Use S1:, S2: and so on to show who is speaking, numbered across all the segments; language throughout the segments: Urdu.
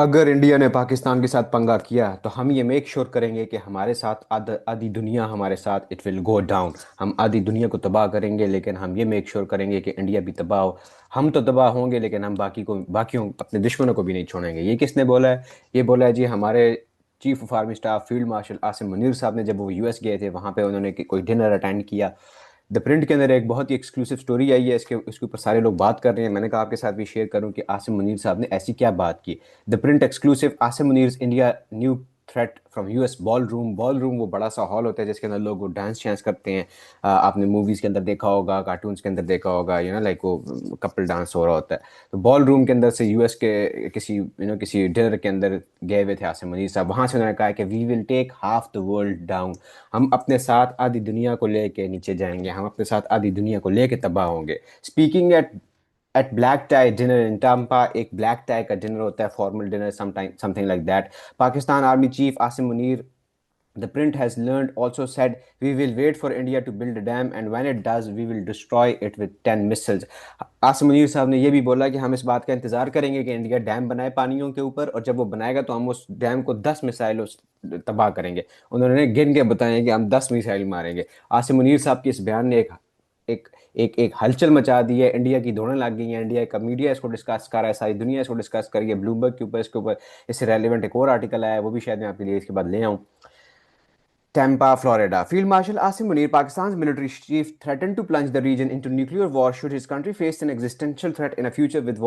S1: اگر انڈیا نے پاکستان کے ساتھ پنگا کیا تو ہم یہ میک شور کریں گے کہ ہمارے ساتھ آدھی دنیا ہمارے ساتھ اٹ ول گو ڈاؤن. ہم آدھی دنیا کو تباہ کریں گے لیکن ہم یہ میک شور کریں گے کہ انڈیا بھی تباہ ہو. ہم تو تباہ ہوں گے لیکن ہم باقیوں اپنے دشمنوں کو بھی نہیں چھوڑیں گے. یہ کس نے بولا ہے؟ یہ بولا ہے جی ہمارے chief of army staff field marshal Asim Munir صاحب نے. جب وہ یو ایس گئے تھے وہاں پہ انہوں نے کوئی ڈنر اٹینڈ کیا. دا پرنٹ کے اندر ایک بہت ہی ایکسکلوسیو سٹوری آئی ہے. اس کے اوپر سارے لوگ بات کر رہے ہیں. میں نے کہا آپ کے ساتھ بھی شیئر کروں کہ عاصم منیر صاحب نے ایسی کیا بات کی. The print exclusive: Asim Munir's India new threat from U S ballroom. Ballroom وہ بڑا سا ہال ہوتا ہے جس کے اندر لوگ وہ ڈانس شانس کرتے ہیں. آپ نے موویز کے اندر دیکھا ہوگا, کارٹونس کے اندر دیکھا ہوگا, لائک وہ کپل ڈانس ہو رہا ہوتا ہے. تو بال روم کے اندر سے یو ایس کے کسی ڈنر کے اندر گئے ہوئے تھے عاصم منیر صاحب. وہاں سے انہوں نے کہا کہ وی ول ٹیک ہاف دا ورلڈ ڈاؤن. ہم اپنے ساتھ آدھی دنیا کو لے کے نیچے جائیں گے. ہم اپنے ساتھ آدھی دنیا کو لے کے تباہ ہوں گے. Speaking at black tie dinner in Tampa. ایک بلیک ٹائی کا ڈنر ہوتا ہے, formal dinner, something like that. Pakistan army chief Asim Munir, the print has learned, also said we will wait for India to build a dam and when it does we will destroy it with 10 missiles. Asim Munir صاحب نے یہ بھی بولا کہ ہم اس بات کا انتظار کریں گے کہ انڈیا ڈیم بنائے پانیوں کے اوپر, اور جب وہ بنائے گا تو ہم اس ڈیم کو 10 میسائلوں تباہ کریں گے. انہوں نے گن کے بتایا کہ ہم 10 میسائل ماریں گے. عاصم منیر صاحب کے اس بیان نے ایک ایک ہلچل مچا دی ہے. انڈیا کی دوڑیں لگ گئی ہیں. انڈیا کا میڈیا اس کو ڈسکس کر رہا ہے, ساری دنیا اس کو ڈسکس کر رہی ہے. بلومبرگ کے اوپر اس سے ریلیونٹ ایک اور آرٹیکل آیا ہے, وہ بھی شاید میں آپ کے لیے اس کے بعد لے آؤں. Tampa, Florida. Field Marshal Asim Munir, Pakistan's military chief, threatened to plunge the region into nuclear war should his country face an existential threat in a future with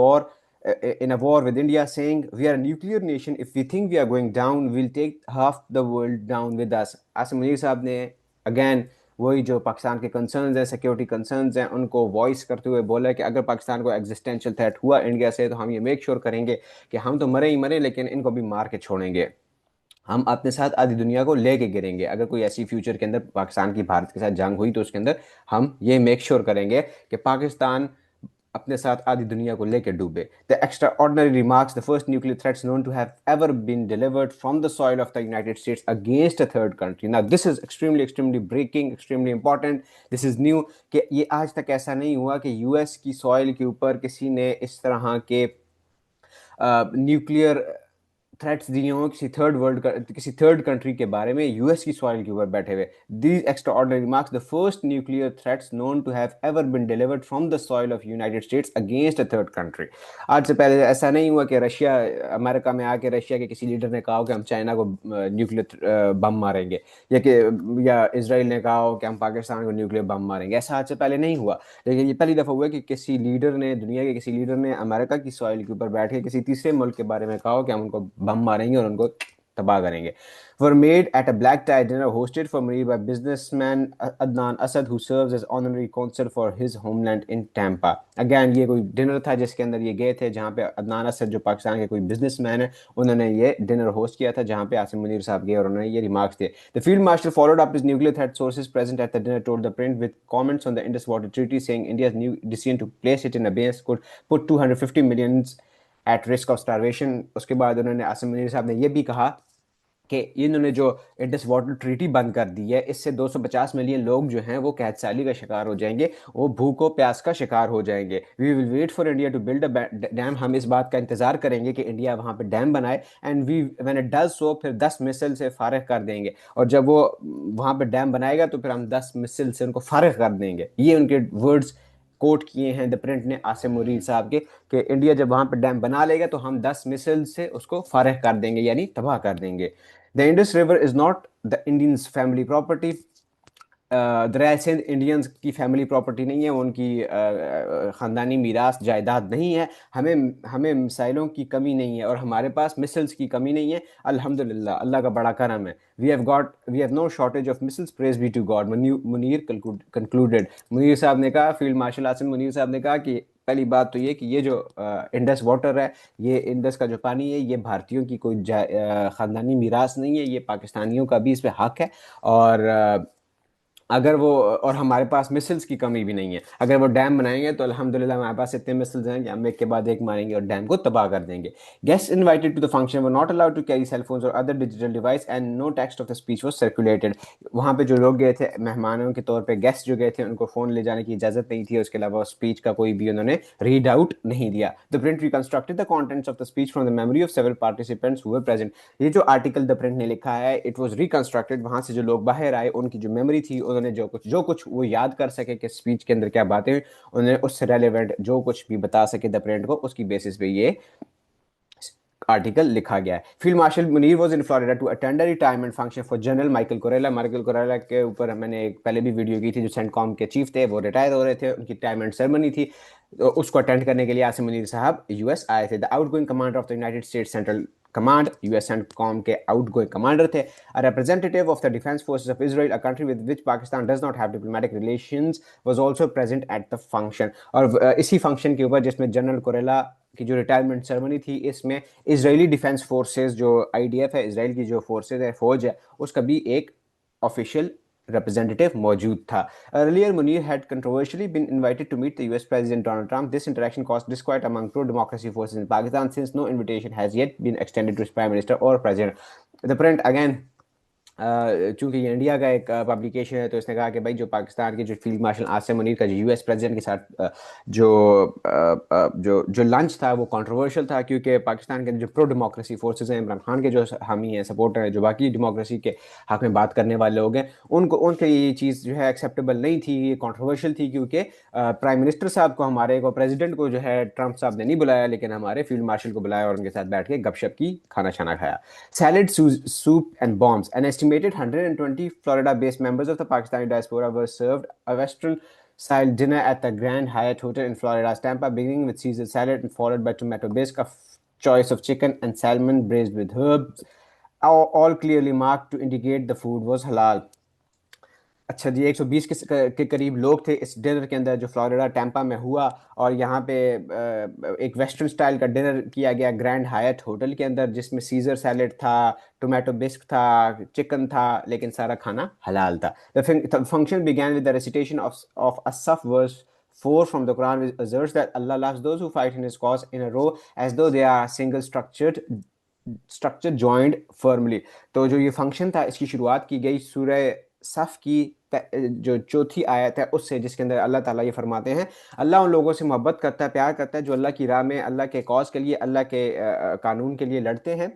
S1: in a war with India, saying, "We are a nuclear nation. If we think we are going down, we'll take half the world down with us." Asim Munir صاحب نے اگین وہی جو پاکستان کے کنسرنز ہیں, سیکیورٹی کنسرنز ہیں, ان کو وائس کرتے ہوئے بولا کہ اگر پاکستان کو ایگزسٹینشیل تھریٹ ہوا انڈیا سے تو ہم یہ میک شور کریں گے کہ ہم تو مرے ہی مرے لیکن ان کو بھی مار کے چھوڑیں گے. ہم اپنے ساتھ آدھی دنیا کو لے کے گریں گے. اگر کوئی ایسی فیوچر کے اندر پاکستان کی بھارت کے ساتھ جنگ ہوئی تو اس کے اندر ہم یہ میک شور کریں گے کہ پاکستان اپنے ساتھ آدھی دنیا کو لے کے ڈوبے. The extraordinary remarks, the first nuclear threats known to have ever been delivered from the soil of the United States against a third country. Now this is extremely breaking, extremely important. This is new کہ یہ آج تک ایسا نہیں ہوا کہ یو ایس کی سوائل کے اوپر کسی نے اس طرح کے نیوکلیئر تھریٹس دیے ہوں کسی تھرڈ کنٹری کے بارے میں یو ایس کی سوائل کے اوپر بیٹھے ہوئے. These extraordinary remarks the first nuclear threats known to have ever been delivered from the soil of United States against a third country. آج سے پہلے ایسا نہیں ہوا کہ رشیا امریکہ میں آ کے رشیا کے کسی لیڈر نے کہا ہو کہ ہم چائنا کو نیوکلیئر بم ماریں گے, یا اسرائیل نے کہا ہو کہ ہم پاکستان کو نیوکلیئر بم ماریں گے. ایسا آج سے پہلے نہیں ہوا, لیکن یہ پہلی دفعہ ہوا کہ کسی لیڈر نے, دنیا کے کسی لیڈر نے امریکہ کی سوائل کے اوپر بیٹھ کے کسی تیسرے ملک کے بارے میں کہا ہو کہ ہم ان کو بم ماریں گے اور ان کو تباہ کریں گے. were made at a black tie dinner hosted for Munir by businessman Adnan Asad, who serves as honorary consul for his homeland in Tampa. Again یہ کوئی ڈنر تھا جس کے اندر یہ گئے تھے, جہاں پہ عدنان اسد جو پاکستان کے کوئی بزنس مین ہے, انہوں نے یہ ڈنر ہوسٹ کیا تھا جہاں پہ عاصم منیر صاحب گئے اور انہوں نے یہ ریمارکس دیے. The field marshal followed up his nuclear threat. Sources present at the dinner told the print with comments on the Indus Water Treaty, saying India's new decision to place it in abeyance could put 250 millions at risk of starvation. اس کے بعد انہوں نے عاصم منیر صاحب نے یہ بھی کہا کہ انہوں نے جو انڈس واٹر ٹریٹی بند کر دی ہے, اس سے 250 ملین لوگ جو ہیں وہ قحط سالی کا شکار ہو جائیں گے, وہ بھوک و پیاس کا شکار ہو جائیں گے. We will wait for India to build a dam. ہم اس بات کا انتظار کریں گے کہ انڈیا وہاں پہ ڈیم بنائے, and when it does so پھر 10 مسل سے فارغ کر دیں گے, اور جب وہ وہاں پہ ڈیم بنائے گا تو پھر ہم 10 مسل سے ان کو فارغ کر دیں گے. یہ ان کے ورڈز کوٹ کیے ہیں دا پرنٹ نے عاصم منیر صاحب کے, کہ انڈیا جب وہاں پہ ڈیم بنا لے گا تو ہم 10 مسل سے اس کو فارغ کر دیں گے, یعنی تباہ کر دیں گے. The Indus River is not the Indians' family property. دریائے سندھ انڈینز کی فیملی پراپرٹی نہیں ہے, ان کی خاندانی میراث جائیداد نہیں ہے. ہمیں مسائلوں کی کمی نہیں ہے اور ہمارے پاس مسلس کی کمی نہیں ہے, الحمدللہ, اللہ کا بڑا کرم ہے. we have no shortage of missiles, praise be to God. Munir concluded. Munir صاحب نے کہا, فیلڈ مارشل عاصم منیر صاحب نے کہا کہ پہلی بات تو یہ کہ یہ جو انڈس واٹر ہے, یہ انڈس کا جو پانی ہے, یہ بھارتیوں کی کوئی خاندانی میراث نہیں ہے, یہ پاکستانیوں کا بھی اس پہ حق ہے. اور اگر وہ اور ہمارے پاس مسلس کی کمی بھی نہیں ہے. اگر وہ ڈیم بنائیں گے تو الحمدللہ ہمارے پاس اتنے مسلس ہیں کہ ہم ایک کے بعد ایک ماریں گے اور ڈیم کو تباہ کر دیں گے. Guest invited to the function were not allowed to carry cell phones or other digital device and no text of the speech was circulated. وہاں پہ جو لوگ گئے تھے مہمانوں کے طور پہ, گیسٹ جو گئے تھے, ان کو فون لے جانے کی اجازت نہیں تھی. اس کے علاوہ اسپیچ کا کوئی بھی انہوں نے ریڈ آؤٹ نہیں دیا. The print reconstructed the contents of the speech from the memory of several participants who were present. یہ جو آرٹیکل دا پرنٹ نے لکھا ہے, اٹ واز ریکنسٹرکٹڈ, وہاں سے جو لوگ باہر آئے ان کی جو میموری تھی, انہوں نے جو کچھ وہ یاد کر سکے کہ اسپیچ کے اندر کیا باتیں ہوئی, انہوں نے اس سے ریلیونٹ جو کچھ بھی بتا سکے دا پرنٹ کو, اس کی بیسس پہ یہ آرٹیکل لکھا گیا ہے. Field marshal Munir was in Florida to attend a retirement function for general Michael Kurilla. Michael Kurilla کے اوپر میں نے ایک پہلے بھی ویڈیو کی تھی, جو سینٹ کام کے چیف تھے, وہ ریٹائر ہو رہے تھے, ان کی ریٹائرمنٹ سیرمنی تھی, تو اس کو اٹینڈ کرنے کے لیے عاصم منیر صاحب یو ایس آئے تھے. The outgoing commander of the United States central command, U S CENTCOM کے آؤٹ گوئنگ کمانڈر تھے. Representative of the defence forces of Israel, a country with which Pakistan does not have diplomatic relations, was also present at the function. اور اسی فنکشن کے اوپر جس میں جنرل کوریلا کی جو ریٹائرمنٹ سرمنی تھی, اس میں اسرائیلی ڈیفینس فورسز, جو آئی ڈی ایف ہے, اسرائیل کی جو فورسز ہے, فوج ہے, اس کا بھی ایک آفیشیل representative موجود تھا. Earlier, Munir had controversially been invited to meet the US President Donald Trump. This interaction caused disquiet among pro-democracy forces in Pakistan since no invitation has yet been extended to its Prime Minister or President. The print again, چونکہ یہ انڈیا کا ایک پبلیکیشن ہے, تو اس نے کہا کہ بھائی جو پاکستان کے جو فیلڈ مارشل عاصم منیر کا جو یو ایس پریزیڈنٹ کے ساتھ جو لنچ تھا وہ کنٹروورشل تھا, کیونکہ پاکستان کے جو پرو ڈیموکریسی فورسز ہیں, عمران خان کے جو حامی ہیں, سپورٹر ہیں, جو باقی ڈیموکریسی کے حق میں بات کرنے والے لوگ ہیں, ان کے یہ چیز جو ہے ایکسیپٹیبل نہیں تھی, یہ کنٹروورشل تھی, کیونکہ پرائم منسٹر صاحب کو, ہمارے کو پریزیڈنٹ کو جو ہے ٹرمپ صاحب نے نہیں بلایا, لیکن ہمارے فیلڈ مارشل کو بلایا اور ان کے ساتھ بیٹھ کے گپ شپ کی, کھانا چھانا کھایا. Salad, soup and bombs. An estimated 120 Florida-based members of the Pakistani diaspora were served a Western-style dinner at the Grand Hyatt Hotel in Florida's Tampa, beginning with Caesar salad and followed by tomato bisque, a choice of chicken and salmon braised with herbs, all clearly marked to indicate the food was halal. اچھا جی, 120 کے قریب لوگ تھے اس ڈنر کے اندر جو فلوریڈا ٹیمپا میں ہوا, اور یہاں پہ ایک ویسٹرن سٹائل کا ڈنر کیا گیا گرینڈ ہائٹ ہوٹل کے اندر, جس میں سیزر سیلڈ تھا, ٹومیٹو بسک تھا, چکن تھا, لیکن سارا کھانا حلال تھا. The function began with the recitation of As-Saff verse 4 from the Quran, which asserts that Allah loves those who fight in his cause in a row as though they are single structure joined firmly. تو جو یہ فنکشن تھا, اس کی شروعات کی گئی سورہ صف کی جو چوتھی آیت ہے اس سے, جس کے اندر اللہ تعالیٰ یہ فرماتے ہیں, اللہ ان لوگوں سے محبت کرتا ہے, پیار کرتا ہے, جو اللہ کی راہ میں, اللہ کے کاز کے لیے, اللہ کے قانون کے لیے لڑتے ہیں,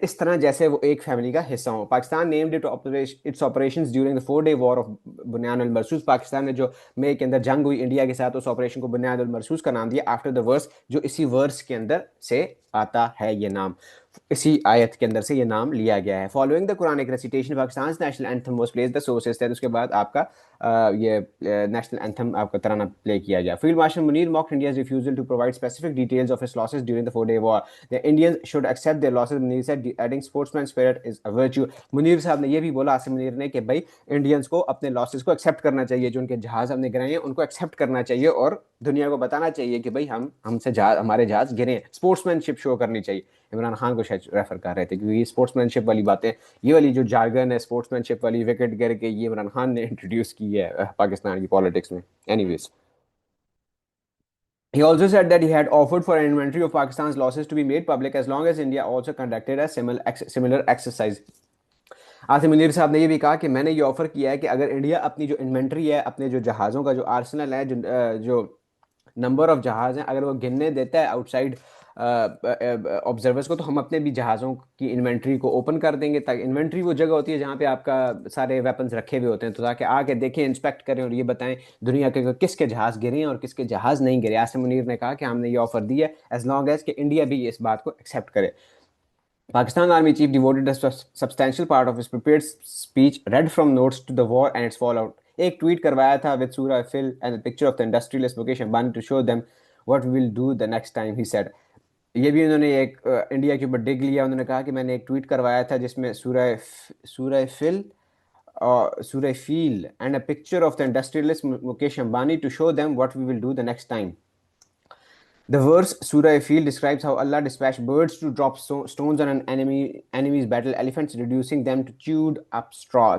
S1: اس طرح جیسے وہ ایک فیملی کا حصہ ہوں. Pakistan named its operations during the 4-day war of Bunyan al-Marsoos. Pakistan نے جو مئی کے اندر جنگ ہوئی انڈیا کے ساتھ, اس آپریشن کو بنیان المرصوص کا نام دیا, آفٹر دا ورس, جو اسی ورس کے اندر سے آتا ہے یہ نام, اسی آیت کے اندر سے یہ نام لیا گیا ہے. Following the Quranic recitation Pakistan's national anthem was played, the sources تھے, اس کے بعد آپ کا یہ نیشنل اینتھم آپ کا ترانہ پلے کیا گیا. Field marshal Munir mocked India's refusal to provide specific details of its losses during the 4-day war. The Indians should accept their losses, Munir said, adding sportsman spirit is a virtue. Munir صاحب نے یہ بھی بولا, عاصم منیر نے, کہ بھائی انڈینس کو اپنے لاسز کو ایکسیپٹ کرنا چاہیے, جو ان کے جہاز ہم نے گرائے ہیں ان کو ایکسیپٹ کرنا چاہیے, اور دنیا کو بتانا چاہیے کہ بھائی ہم سے ہمارے جہاز گرے ہیں. اسپورٹس مین شپ شو کرنی چاہیے. عمران خان کو شاید ریفر کر رہے تھے, کیونکہ یہ اسپورٹس مین شپ والی باتیں, یہ والی جو جارگن ہے اسپورٹس مین شپ والی, وکٹ گر کے, یہ عمران خان نے انٹروڈیوس کی ہے پاکستان کی پالیٹکس میں. Anyways, he also said that he had offered for an inventory of Pakistan's losses to be made public as long as India also conducted a similar exercise. Asim Munir صاحب نے یہ بھی کہا کہ میں نے یہ آفر کیا ہے کہ اگر انڈیا اپنی جو انوینٹری ہے, اپنے جو جہازوں کا جو آرسنل ہے, جو نمبر آف جہاز ہیں, اگر وہ گننے دیتا ہے آؤٹ سائڈ آبزرورس کو, تو ہم اپنے بھی جہازوں کی انوینٹری کو اوپن کر دیں گے, تاکہ انوینٹری وہ جگہ ہوتی ہے جہاں پہ آپ کا سارے ویپنز رکھے ہوئے ہوتے ہیں, تو تاکہ آ کے دیکھیں, انسپیکٹ کریں اور یہ بتائیں دنیا کے کس کے جہاز گرے ہیں اور کس کے جہاز نہیں گرے. عاصم منیر نے کہا کہ ہم نے یہ آفر دی ہے ایز لانگ ایز کہ انڈیا بھی اس بات کو ایکسیپٹ کرے. Pakistan Army Chief devoted a substantial part of his prepared speech read from notes to the war and its fallout. ایک ٹویٹ کروایا تھا with Surah Phil and a picture of the industrialist Mukesh Ambani to show them what we will do the next time, he said. یہ بھی انہوں نے ایک انڈیا کے اوپر ڈگ لیا, انہوں نے کہا کہ میں نے ایک ٹویٹ کروایا تھا جس میں سورہ فیل and a picture of the industrialist Mukesh Ambani to show them what we will do the next time. The verse Surah Fil describes how Allah dispatched birds to drop stones on an enemy's battle elephants, reducing them to chewed up straw.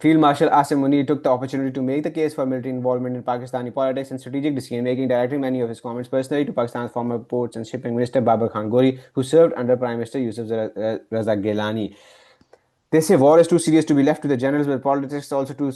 S1: Field Marshal Asim Munir took the opportunity to make the case for military involvement in Pakistani politics and strategic decision making, directing many of his comments personally to Pakistan's former ports and shipping minister Babar Khan Gori, who served under Prime Minister Yusuf Raza Gilani. They say war is too serious to be left to the generals, but politics is also too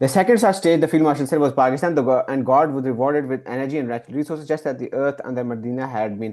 S1: The second such state, the field marshal said, was Pakistan, and God would reward it with energy and natural resources, just as the earth under Medina had been.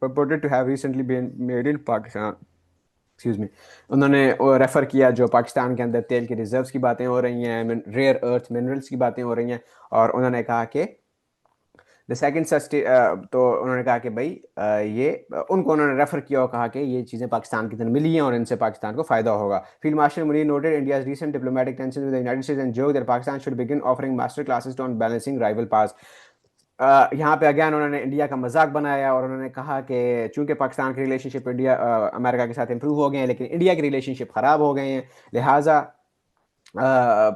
S1: purported to have recently been made in Pakistan. Excuse me, انہوں نے ریفر کیا جو پاکستان کے اندر تیل کی ریزروز کی باتیں ہو رہی ہیں، ریئر ارتھ منرلس کی باتیں ہو رہی ہیں، اور انہوں نے کہا کہ دا سیکنڈ تو انہوں نے کہا کہ بھائی یہ ان کو انہوں نے ریفر کیا اور کہا کہ یہ چیزیں پاکستان کی طرف ملی ہیں اور ان سے پاکستان کو فائدہ ہوگا. Field marshal Munir noted India's recent diplomatic tension with United States and joke that Pakistan should begin offering master classes to balancing rival pass. یہاں پہ اگین انہوں نے انڈیا کا مذاق بنایا اور انہوں نے کہا کہ چونکہ پاکستان کے ریلیشن شپ انڈیا امریکہ کے ساتھ امپروو ہو گئے ہیں لیکن انڈیا کے ریلیشن شپ خراب ہو گئے ہیں، لہٰذا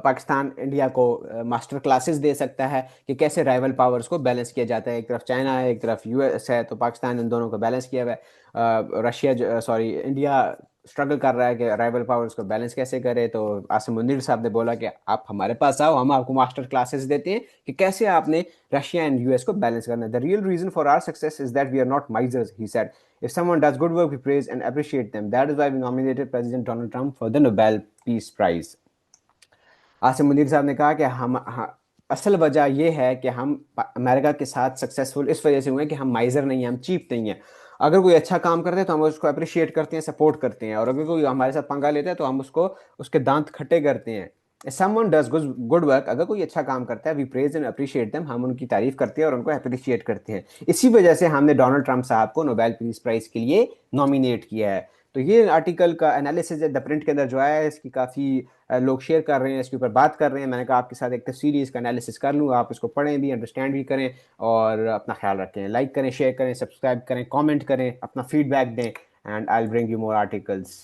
S1: پاکستان انڈیا کو ماسٹر کلاسز دے سکتا ہے کہ کیسے رائیول پاورز کو بیلنس کیا جاتا ہے. ایک طرف چائنا ہے، ایک طرف یو ایس ہے، تو پاکستان ان دونوں کو بیلنس کیا ہوا ہے. رشیا سوری انڈیا اسٹرگل کر رہا ہے کہ رائیول پاورز کو بیلنس کیسے کرے. تو عاصم منیر صاحب نے بولا کہ آپ ہمارے پاس آؤ، ہم آپ کو ماسٹر کلاسز دیتے ہیں کہ کیسے آپ نے رشیا اینڈ یو ایس کو بیلنس کرنا ہے. The real reason for our success is that we are not misers, he said. If someone does good work, we praise and appreciate them. That is why we nominated President Donald Trump for the Nobel Peace Prize. Asim Munir صاحب نے کہا کہ اصل وجہ یہ ہے کہ ہم امریکہ کے ساتھ سکسیزفل اس وجہ سے ہوئے ہیں کہ ہم مائزر نہیں ہیں، ہم چیپ نہیں ہیں. اگر کوئی اچھا کام کرتے ہیں تو ہم اس کو اپریشیٹ کرتے ہیں، سپورٹ کرتے ہیں، اور اگر کوئی ہمارے ساتھ پنگا لیتا ہے تو ہم اس کے دانت کھٹے کرتے ہیں. Someone does good work، اگر کوئی اچھا کام کرتا ہے we praise and appreciate them، ہم ان کی تعریف کرتے ہیں اور ان کو اپریشیٹ کرتے ہیں. اسی وجہ سے ہم نے ڈونلڈ ٹرمپ صاحب کو نوبیل پیس پرائز کے لیے نامینیٹ کیا ہے. تو یہ آرٹیکل کا انالیسز ہے دا پرنٹ کے اندر جو آیا ہے، اس کی کافی لوگ شیئر کر رہے ہیں، اس کے اوپر بات کر رہے ہیں. میں نے کہا آپ کے ساتھ ایک تفصیلی اس کا انالیسس کر لوں، آپ اس کو پڑھیں بھی، انڈرسٹینڈ بھی کریں، اور اپنا خیال رکھیں. لائک کریں، شیئر کریں، سبسکرائب کریں، کامنٹ کریں، اپنا فیڈ بیک دیں، and I will bring you more articles.